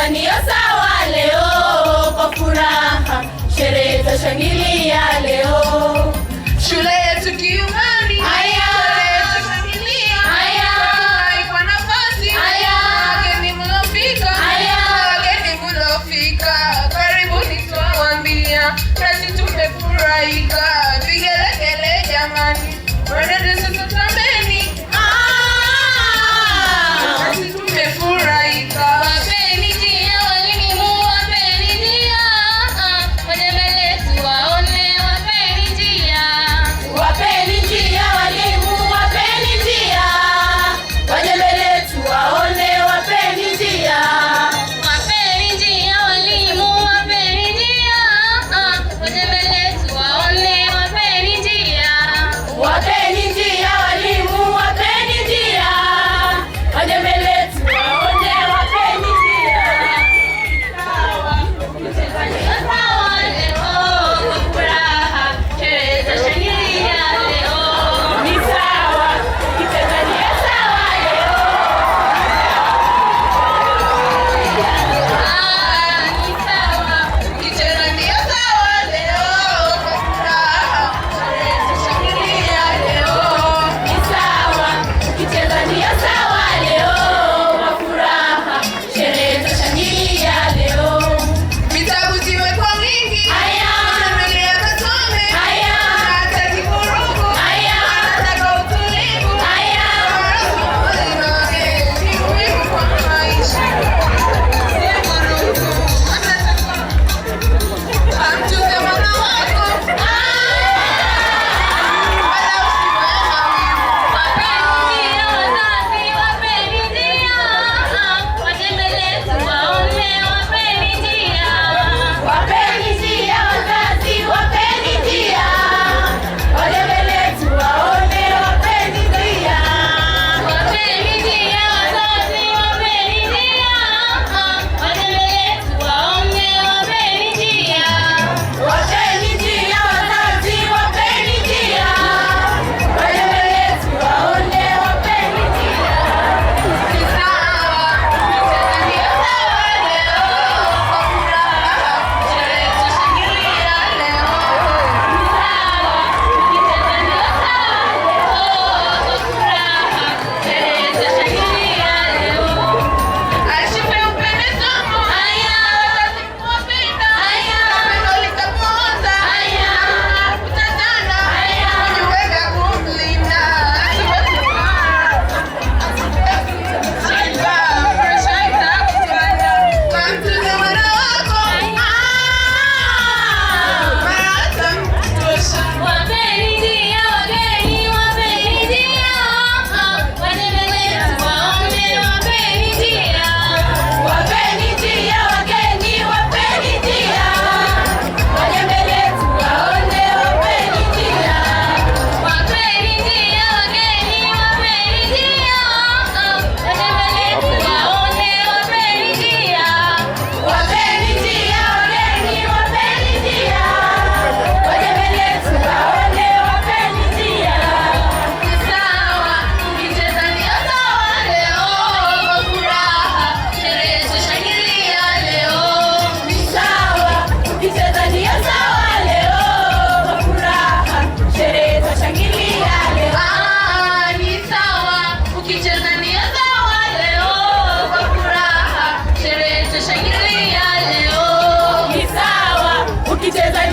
ukicheza ndio sawa leo, kwa furaha sherehe zashangilia leo. Shule yetu kiungani, haya zashangilia, haya kwa nafasi, haya wageni mlofika, haya wageni mlofika, karibuni tuwaambia, nasi tumefurahika, vigelegele jamani, wadada sasa tambeni, nasi tumefurahika. Wapeni njia walimu, wapeni njia, waje mbele tuwaone, wapeni njia. Wapeni njia walimu, wapeni njia, waje mbele tuwaone, wapeni njia. Wapeni njia walimu, wapeni njia, waje mbele tuwaone, wapeni njia. Wapeni njia walimu, wapeni njia, waje mbele tuwaone, wapeni njia. Sawa, kucheza ndio sawa leo, kwa furaha sherehe zashangilia leo. Ni sawa, kucheza ndio sawa leo. Ni sawa, Ukicheza ndio sawa leo, kwa furaha sherehe zashangilia leo. ni sawa, kucheza ndio sawa leo, kwa furaha sherehe zashangilia leo. Vitabu ziwe kwa wingi, Haya. Anaendelea kasome, Haya. hataki vurugu, Haya. anataka utulivu, Haya. Marafiki na wageni ni muhimu kwa maisha. Amtunze mwana wako, wala usiwe hawivu. Wapeni njia wazazi, wapeni njia, waje mbele tuwaone, wapeni njia. Wapeni njia wazazi, wapeni njia, waje mbele tuwaone, wapeni njia. Wapeni njia wazazi, wapeni njia, waje mbele tuwaone, wapeni njia. Wapeni njia wazazi, wapeni njia, waje mbele tuwaone, wapeni njia. Ni sawa, ukicheza ndio sawa leo, kwa furaha sherehe zashangilia leo. Ashipe upende somo, wazazi kuwapenda, pendo litaponza, kutatana, kujiweka kumlinda. Shaiba, presha itakutanda. Kamtunze mwana wako, baraka mtosha. Wapeni njia wageni, wapeni njia, waje mbele tuwaone, wapeni njia. Wapeni njia wageni, wapeni njia, waje mbele tuwaone, wapeni njia. Wapeni njia wageni, wapeni njia, waje mbele tuwaone, wapeni njia. Wapeni njia wageni, wapeni njia, waje mbele tuwaone, wapeni njia. Ni sawa, ukicheza ndio sawa leo, kwa furaha sherehe zashangilia leo. Ni sawa, ukicheza ndio sawa leo, kwa furaha sherehe zashangilia leo. Ni sawa, ukicheza ndio sawa leo, kwa furaha sherehe zashangilia leo. Ni sawa, ukicheza